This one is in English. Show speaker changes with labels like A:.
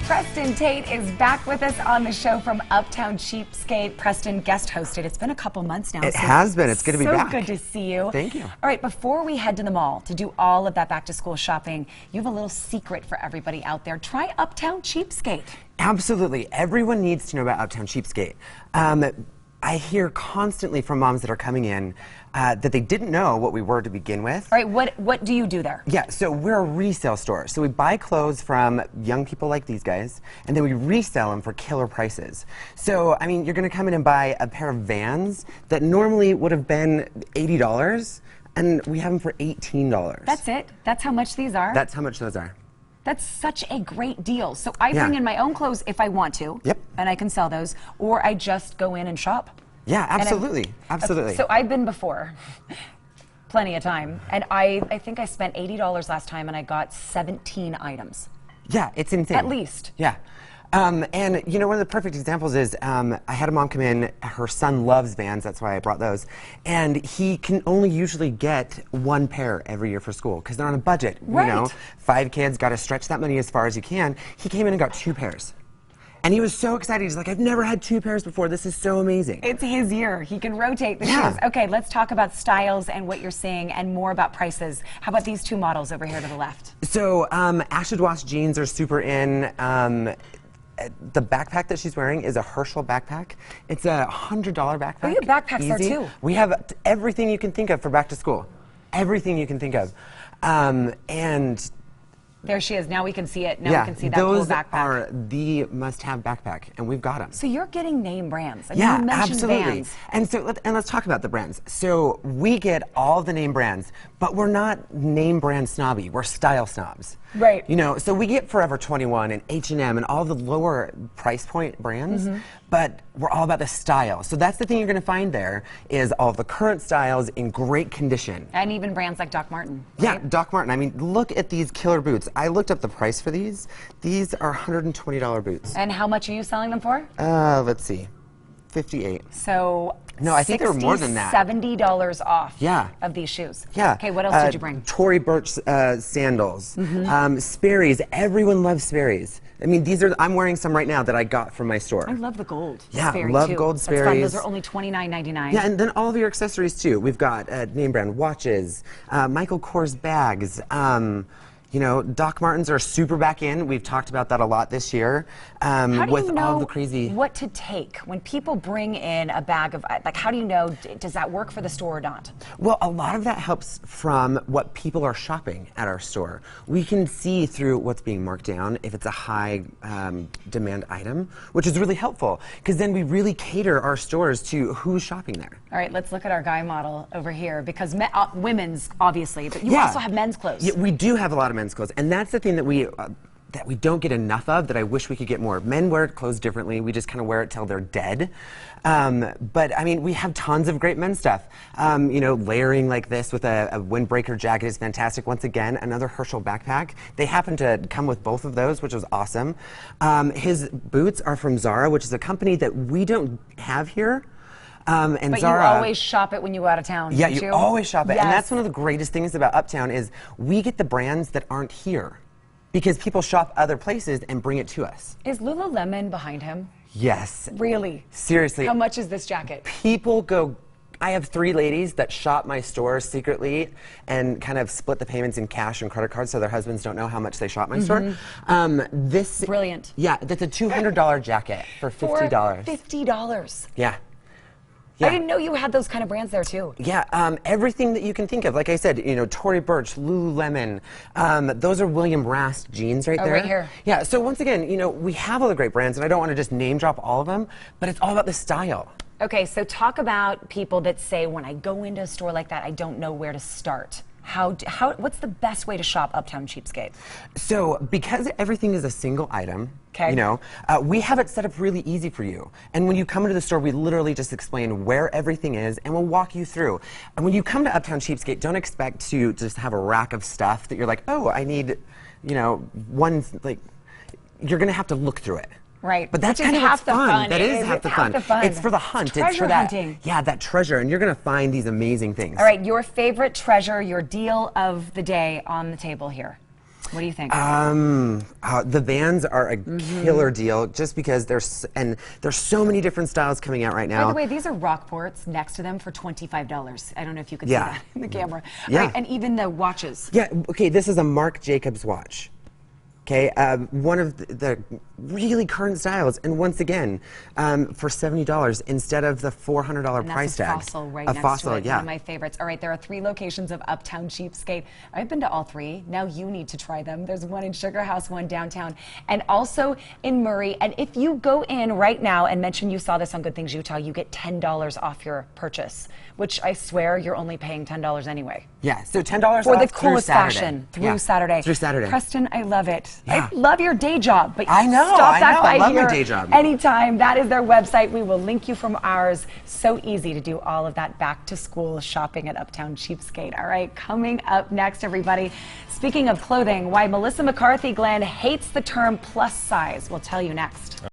A: Preston Tate is back with us on the show from Uptown Cheapskate. Preston guest hosted. It's been a couple months now.
B: It has been. It's good to be back.
A: So good to see you.
B: Thank you.
A: All right, before we head to the mall to do all of that back-to-school shopping, you have a little secret for everybody out there. Try Uptown Cheapskate.
B: Absolutely. Everyone needs to know about Uptown Cheapskate. I hear constantly from moms that are coming in that they didn't know what we were to begin with.
A: All right, what do you do there?
B: Yeah, so we're a resale store. So we buy clothes from young people like these guys, and then we resell them for killer prices. So, I mean, you're going to come in and buy a pair of Vans that normally would have been $80, and we have them for $18.
A: That's it? That's how much these are?
B: That's how much those are.
A: That's such a great deal. So I bring in my own clothes if I want to.
B: Yep.
A: And I can sell those, or I just go in and shop.
B: Yeah, absolutely. Absolutely.
A: So I've been before, plenty of time, and I think I spent $80 last time and I got 17 items.
B: Yeah, it's insane.
A: At least.
B: Yeah. And you know, one of the perfect examples is I had a mom come in, her son loves Vans, that's why I brought those, and he can only usually get one pair every year for school because they're on a budget.
A: Right.
B: You know, 5 kids, got to stretch that money as far as you can. He came in and got 2 pairs. And he was so excited. He's like, I've never had 2 pairs before. This is so amazing.
A: It's his year. He can rotate the shoes. Okay, let's talk about styles and what you're seeing and more about prices. How about these 2 models over here to the left?
B: So acid wash jeans are super in. The backpack that she's wearing is a Herschel backpack. It's a $100 backpack.
A: Oh, you have backpacks there too.
B: We have everything you can think of for back to school. Everything you can think of. And
A: there she is. Now we can see it. Now we can see that cool backpack.
B: Those are the must-have backpack, and we've got them.
A: So you're getting name brands. I mean,
B: Yeah,
A: you mentioned
B: absolutely.
A: Vans.
B: And so let's talk about the brands. So we get all the name brands, but we're not name brand snobby. We're style snobs.
A: Right.
B: You know, so we get Forever 21 and H&M and all the lower price point brands, but we're all about the style. So that's the thing you're going to find there is all the current styles in great condition.
A: And even brands like Doc Martin. Right?
B: Yeah, Doc Martin. I mean, look at these killer boots. I looked up the price for these. These are $120 boots.
A: And how much are you selling them for?
B: Let's see, 58.
A: So
B: no, I think they were more than that.
A: $70 off of these shoes.
B: Yeah.
A: Okay, what else did you bring?
B: Tory Burch sandals, Sperry's. Everyone loves Sperry's. I mean, these are, I'm wearing some right now that I got from my store.
A: I love the gold.
B: Yeah,
A: Sperry
B: love
A: too.
B: gold
A: That's fun.
B: Sperry's.
A: Those are only $29.99.
B: Yeah, and then all of your accessories too. We've got name brand watches, Michael Kors bags. You know, Doc Martens are super back in. We've talked about that a lot this year.
A: How do
B: with
A: you know
B: all the crazy
A: what to take when people bring in a bag of, like, how do you know, does that work for the store or not?
B: Well, a lot of that helps from what people are shopping at our store. We can see through what's being marked down if it's a high demand item, which is really helpful because then we really cater our stores to who's shopping there.
A: All right, let's look at our guy model over here because women's, obviously, but you also have men's clothes.
B: Yeah, we do have a lot of men's clothes, and that's the thing that we don't get enough of, that I wish we could get more. Men wear clothes differently. We just kind of wear it till they're dead. But I mean, we have tons of great men's stuff. You know, layering like this with a windbreaker jacket is fantastic. Once again, another Herschel backpack. They happen to come with both of those, which was awesome. His boots are from Zara, which is a company that we don't have here. And
A: but
B: Zara,
A: you always shop it when you go out of town,
B: yeah,
A: don't
B: you always shop it.
A: Yes.
B: And that's one of the greatest things about Uptown is we get the brands that aren't here because people shop other places and bring it to us.
A: Is Lululemon behind him?
B: Yes.
A: Really?
B: Seriously.
A: How much is this jacket?
B: People go, I have 3 ladies that shop my store secretly and kind of split the payments in cash and credit cards so their husbands don't know how much they shop my store. This
A: Brilliant.
B: Yeah, that's a $200 jacket for $50.
A: For $50.
B: Yeah.
A: I didn't know you had those kind of brands there too.
B: Yeah, everything that you can think of. Like I said, you know, Tory Burch, Lululemon. Those are William Rast jeans right there.
A: Right here.
B: Yeah, so once again, you know, we have all the great brands, and I don't want to just name drop all of them, but it's all about the style.
A: Okay, so talk about people that say, when I go into a store like that, I don't know where to start. What's the best way to shop Uptown Cheapskate?
B: So, because everything is a single item,
A: you
B: know, we have it set up really easy for you. And when you come into the store, we literally just explain where everything is, and we'll walk you through. And when you come to Uptown Cheapskate, don't expect to just have a rack of stuff that you're like, oh, I need, you know, one, like, you're going to have to look through it.
A: Right.
B: But that's
A: Which
B: kind
A: is
B: of
A: half the fun.
B: That is half the fun. It's for the hunt. It's for that.
A: Hunting.
B: Yeah, that treasure, and you're going to find these amazing things.
A: All right, your favorite treasure, your deal of the day on the table here. What do you think?
B: The Vans are a killer deal just because there's so many different styles coming out right now.
A: By the way, these are Rockports next to them for $25. I don't know if you could see
B: Yeah.
A: that in the camera.
B: Yeah.
A: Right, and even the watches.
B: Yeah, okay, this is a Marc Jacobs watch. Okay, one of the really current styles, and once again, for $70 instead of the $400
A: And
B: price
A: that's a
B: tag.
A: Fossil right
B: a
A: next
B: Fossil,
A: to it.
B: yeah.
A: One of my favorites. All right, there are 3 locations of Uptown Cheapskate. I've been to all 3. Now you need to try them. There's one in Sugar House, one downtown, and also in Murray. And if you go in right now and mention you saw this on Good Things Utah, you get $10 off your purchase, which I swear you're only paying $10 anyway.
B: Yeah, so $10
A: For
B: off
A: the
B: through
A: coolest
B: Saturday.
A: fashion through
B: Yeah,
A: Saturday.
B: Through Saturday.
A: Preston, I love it.
B: Yeah.
A: I love your day job, but
B: I know,
A: stop
B: I
A: that
B: know.
A: by
B: I love my
A: here
B: day job.
A: anytime. That is their website. We will link you from ours. So easy to do all of that back to school shopping at Uptown Cheapskate. All right, coming up next, everybody. Speaking of clothing, why Melissa McCarthy Glenn hates the term plus size. We'll tell you next.